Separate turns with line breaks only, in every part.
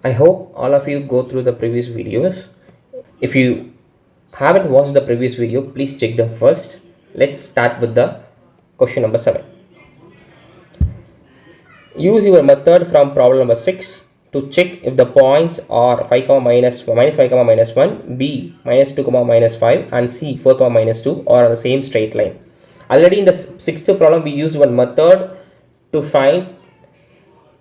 I hope all of you go through the previous videos. If you haven't watched the previous video, please check them first. Let's start with the question number 7. Use your method from problem number 6 to check if the points are 5, minus 5, minus 1, B, minus 2, minus 5, and C, 4, minus 2 are on the same straight line. Already in the sixth problem, we used one method to find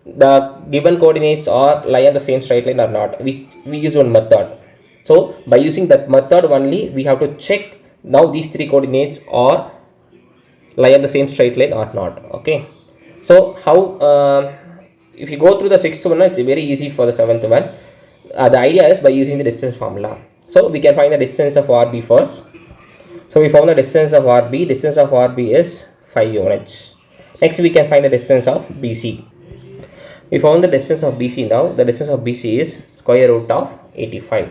the given coordinates are lie on the same straight line or not. We use one method. So by using that method only, we have to check now these three coordinates are lie on the same straight line or not. Okay. So how if you go through the sixth one, it's very easy for the seventh one. The idea is by using the distance formula. So we can find the distance of RB first. So we found the distance of RB. Distance of RB is 5 units. Next we can find the distance of BC. We found the distance of BC now. The distance of BC is square root of 85.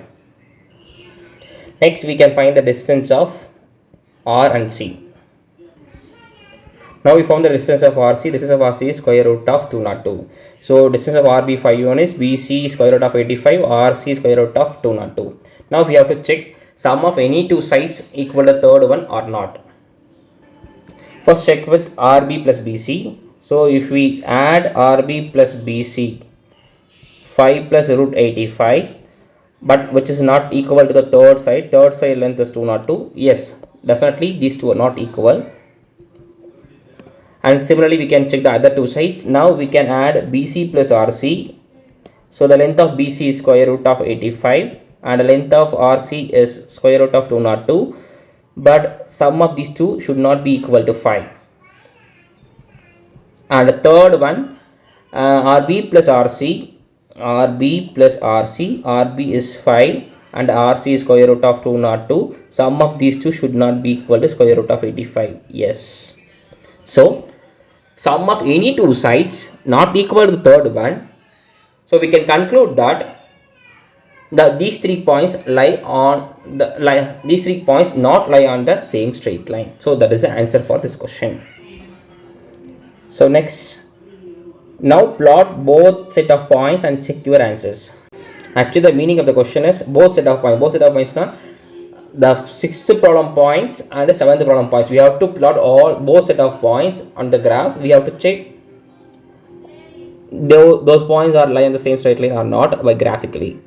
Next we can find the distance of R and C. Now we found the distance of RC. Distance of RC is square root of 202. So distance of RB 5 units, BC square root of 85, RC square root of 202. Now we have to check sum of any two sides equal to third one or not. First check with RB plus BC. So if we add RB plus BC, 5 plus root 85, but which is not equal to the third side length is 202. Yes, definitely these two are not equal. And similarly we can check the other two sides. Now we can add BC plus RC. So the length of BC is square root of 85 and the length of RC is square root of 202, but sum of these two should not be equal to 5. And the third one, RB plus RC, RB plus RC, RB is 5 and RC is square root of 202. Sum of these two should not be equal to square root of 85. Yes. So sum of any two sides not equal to the third one. So we can conclude that these 3 points these 3 points not lie on the same straight line. So that is the answer for this question. So next, now plot both set of points and check your answers. Actually the meaning of the question is both set of points now the sixth problem points and the seventh problem points. We have to plot both set of points on the graph. We have to check those points are lie on the same straight line or not by graphically.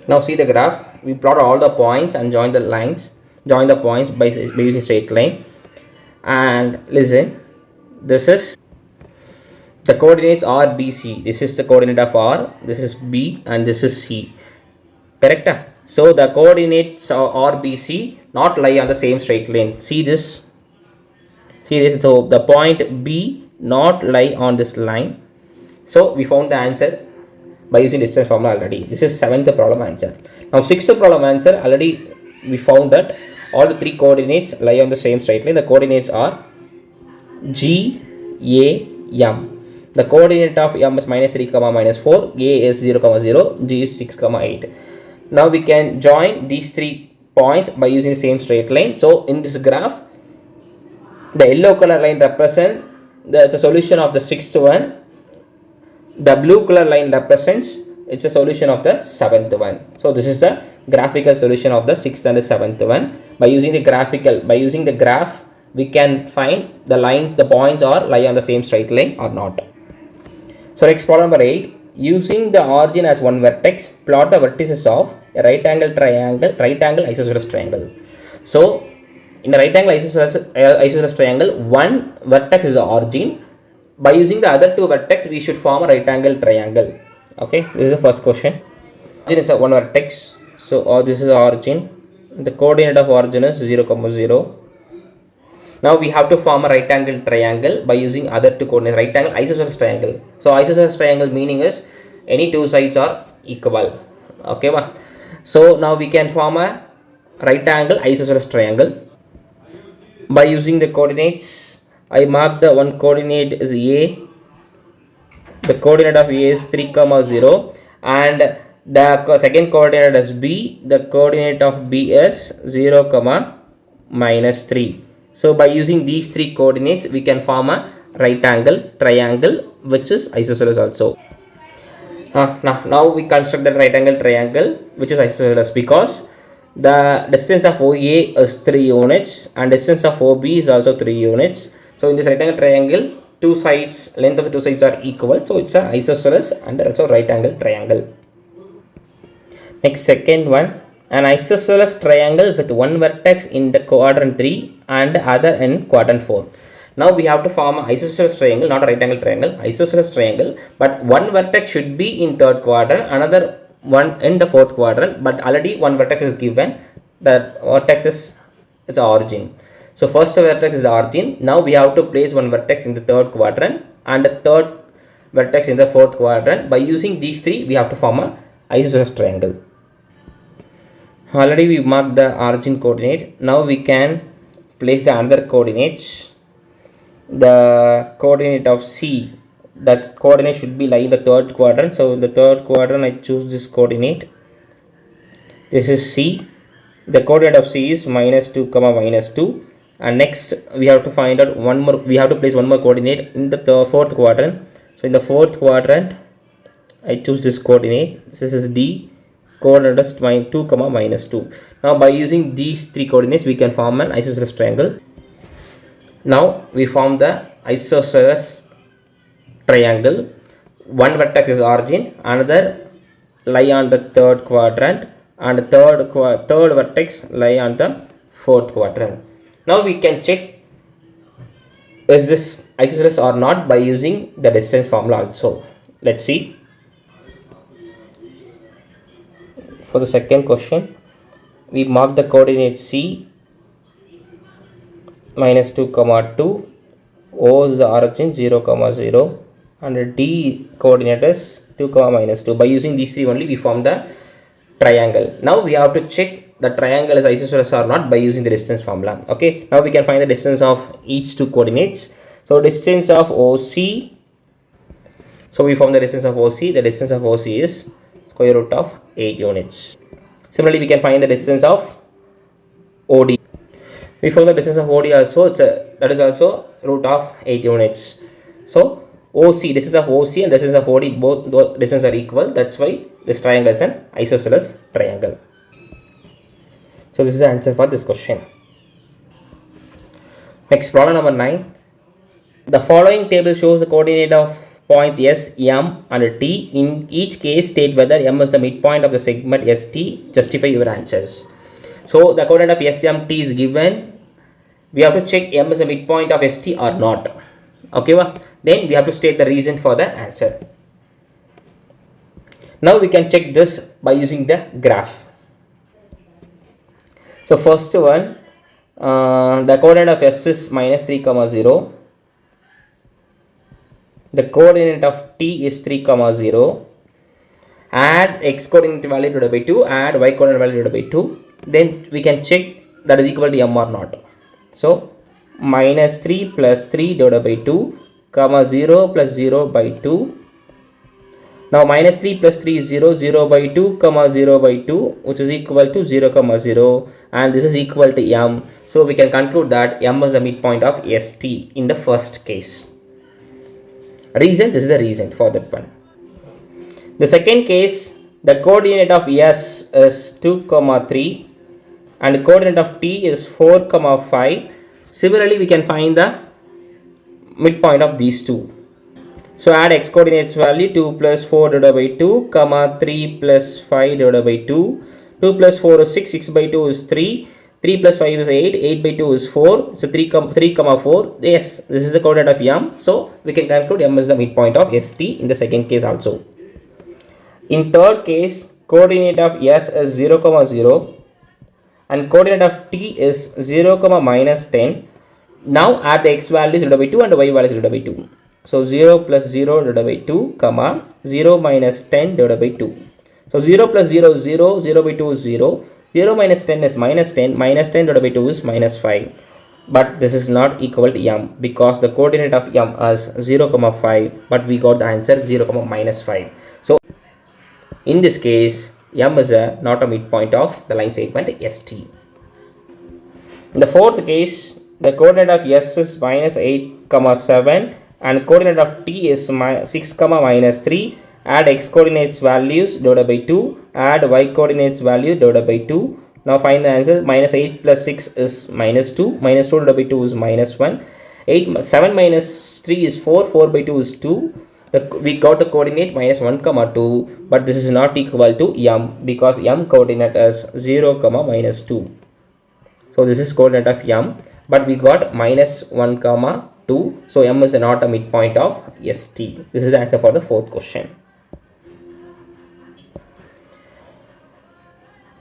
Now see the graph. We plot all the points and join the points by using straight line. And listen, this is the coordinates are BC. This is the coordinate of R, this is B, and this is C. Correct? So the coordinates are BC not lie on the same straight line. See this. So the point B not lie on this line. So we found the answer by using distance formula already. This is seventh problem answer. Now sixth problem answer already we found that all the three coordinates lie on the same straight line. The coordinates are G, A, M. The coordinate of M is minus 3, minus 4, A is 0, 0, G is 6, 8. Now we can join these 3 points by using the same straight line. So in this graph, the yellow color line represents the solution of the sixth one. The blue color line represents it's a solution of the seventh one. So this is the graphical solution of the sixth and the seventh one. By using the graph, we can find the points are lie on the same straight line or not. So next problem number 8. Using the origin as one vertex, plot the vertices of a right angle isosceles triangle. So in the right angle isosceles triangle, one vertex is the origin. By using the other two vertex, we should form a right angle triangle. Okay, this is the first question. Origin is a one vertex. So this is the origin. The coordinate of origin is 0, 0. Now we have to form a right angle triangle by using other two coordinates. Right angle isosceles triangle. So isosceles triangle meaning is any two sides are equal. Okay, so now we can form a right angle isosceles triangle by using the coordinates. I mark the one coordinate is A. The coordinate of A is 3, 0, and the second coordinate is B. The coordinate of B is 0, minus 3. So by using these 3 coordinates, we can form a right angle triangle which is isosceles also. Now we construct the right angle triangle which is isosceles because the distance of OA is 3 units and distance of OB is also 3 units. So in this right angle triangle, two sides, length of the two sides are equal. So it's a isosceles and also right angle triangle. Next, second one, an isosceles triangle with one vertex in the quadrant 3 and other in quadrant 4. Now we have to form an isosceles triangle, not a right angle triangle, isosceles triangle, but one vertex should be in third quadrant, another one in the fourth quadrant, but already one vertex is given. The vertex is its origin. So first vertex is the origin. Now we have to place one vertex in the third quadrant and the third vertex in the fourth quadrant. By using these three, we have to form a isosceles triangle. Already we marked the origin coordinate. Now we can place the another coordinates. The coordinate of C, that coordinate should be lying in the third quadrant. So in the third quadrant I choose this coordinate. This is C. The coordinate of C is -2 comma -2, and next we have to find out one more, we have to place one more coordinate in the fourth quadrant. So in the fourth quadrant I choose this coordinate. This is D. Coordinate is -2 comma -2. Now by using these three coordinates we can form an isosceles triangle. Now we form the isosceles triangle. One vertex is origin, another lie on the third quadrant, and third vertex lie on the fourth quadrant. Now we can check is this isosceles or not by using the distance formula also. Let's see. For the second question, we mark the coordinate C -2 comma 2, O is the origin 0 comma 0, and D coordinate is 2 comma -2. By using these three only we form the triangle. Now we have to check the triangle is isosceles or not by using the distance formula. Okay, now we can find the distance of each two coordinates. So distance of OC, so we form the distance of OC. The distance of OC is square root of 8 units. Similarly we can find the distance of OD. We form the distance of OD also, that is also root of 8 units. So OC, distance of OC and distance of OD, both distances are equal. That's why this triangle is an isosceles triangle. So this is the answer for this question. Next, problem number 9. The following table shows the coordinate of points S, M and T. In each case, state whether M is the midpoint of the segment ST. Justify your answers. So the coordinate of SMT is given. We have to check M is the midpoint of ST or not. Okay, then we have to state the reason for the answer. Now we can check this by using the graph. So first one, the coordinate of S is -3 comma 0. The coordinate of T is 3 comma 0. Add x coordinate value divided by 2, add y coordinate value divided by 2. Then we can check that is equal to M or not. So -3 plus 3 divided by 2 comma 0 plus 0 by 2. Now -3 plus 3 is 0, 0 by 2 comma 0 by 2, which is equal to 0 comma 0, and this is equal to M. So we can conclude that M is the midpoint of ST in the first case. Reason, this is the reason for that one. The second case, the coordinate of S is 2 comma 3 and the coordinate of T is 4 comma 5. Similarly we can find the midpoint of these two. So add x coordinates value 2 plus 4 divided by 2 comma 3 plus 5 divided by 2. 2 plus 4 is 6, 6 by 2 is 3, 3 plus 5 is 8, 8 by 2 is 4, so 3 comma 4. Yes, this is the coordinate of M. So we can conclude M is the midpoint of ST in the second case also. In third case, coordinate of S is 0 comma 0 and coordinate of T is 0 comma -10. Now add the x values divided by 2 and the y values divided by 2. So 0 plus 0 divided by 2 comma 0 minus 10 divided by 2. So 0 plus 0 is 0, 0 by 2 is 0, 0 minus 10 is -10, -10 divided by 2 is -5. But this is not equal to M because the coordinate of M is 0 comma 5, but we got the answer 0 comma -5. So in this case, M is not a midpoint of the line segment ST. In the fourth case, the coordinate of S is -8 comma 7 and coordinate of T is 6 comma -3 add x coordinates values divided by 2, add y coordinates value divided by 2. Now find the answer. Minus 8 plus 6 is minus 2, minus 2 divided by 2 is minus 1, 7 minus 3 is 4, 4 by 2 is 2. We got the coordinate minus 1 comma 2, but this is not equal to m because m coordinate is 0 comma minus 2. So this is coordinate of m, but we got minus 1 comma 2, so m is not a midpoint of ST. This is the answer for the fourth question.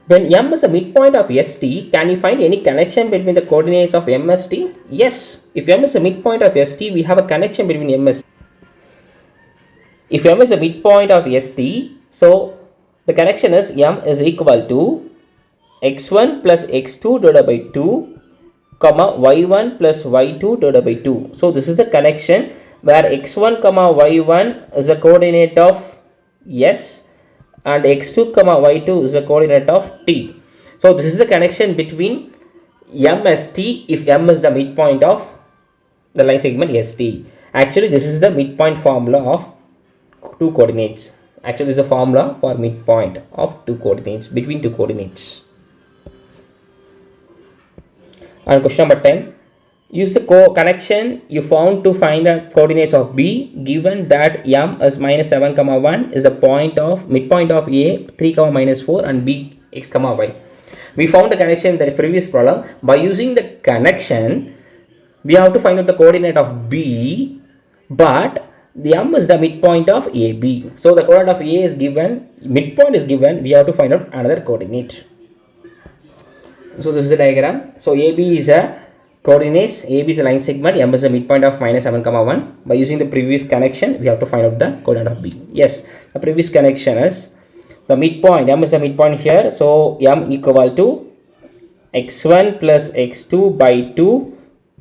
When m is a midpoint of ST, can you find any connection between the coordinates of MST? Yes. If m is a midpoint of ST, we have a connection between MST. If m is a midpoint of ST, so the connection is m is equal to x1 plus x2 divided by 2, comma y1 plus y2 divided by 2. So this is the connection where x1 comma y1 is a coordinate of S and x2 comma y2 is a coordinate of T. So this is the connection between MST if m is the midpoint of the line segment ST. Actually, this is the midpoint formula of two coordinates. Actually, this is a formula for midpoint of two coordinates, between two coordinates. And question number 10. Use the connection you found to find the coordinates of B given that m is minus 7 comma 1 is the midpoint of A 3 comma minus 4 and B x comma y. We found the connection in the previous problem. By using the connection, we have to find out the coordinate of B, but the m is the midpoint of AB. So the coordinate of A is given, midpoint is given, we have to find out another coordinate. So this is the diagram. So AB is a coordinates, AB is a line segment, m is the midpoint of minus 7 comma 1. By using the previous connection, we have to find out the coordinate of B. Yes, the previous connection is the midpoint, m is the midpoint here. So m equal to x1 plus x2 by 2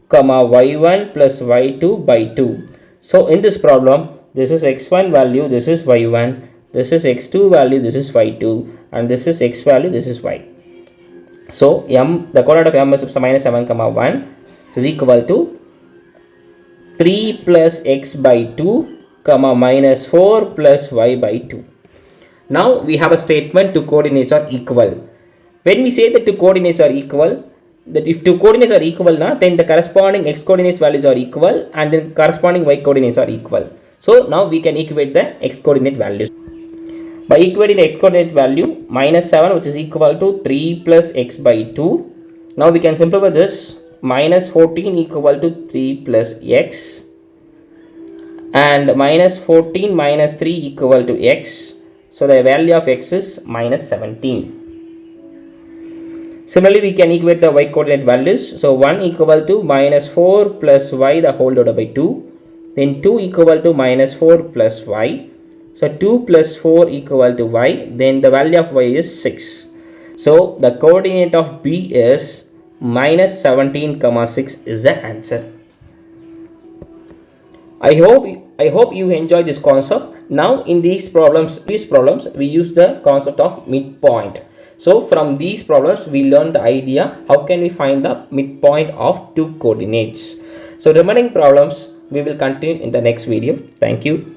comma y1 plus y2 by 2. So in this problem, this is x1 value, this is y1, this is x2 value, this is y2, and this is x value, this is y. So the coordinate of m is minus 7 comma 1 is equal to 3 plus x by 2 comma minus 4 plus y by 2. Now we have a statement two coordinates are equal. When we say that two coordinates are equal, that if two coordinates are equal, then the corresponding x coordinates values are equal and then corresponding y coordinates are equal. So now we can equate the x coordinate values. By equating the x coordinate value, minus 7 which is equal to 3 plus x by 2. Now we can simplify this. Minus 14 equal to 3 plus x and minus 14 minus 3 equal to x. So the value of x is minus 17. Similarly, we can equate the y coordinate values. So 1 equal to minus 4 plus y the whole divided by 2. Then 2 equal to minus 4 plus y. So 2 plus 4 equal to y. Then the value of y is 6. So the coordinate of B is minus 17 comma 6 is the answer. I hope you enjoy this concept. Now in these problems we use the concept of midpoint. So from these problems we learn the idea how can we find the midpoint of two coordinates. So remaining problems we will continue in the next video. Thank you.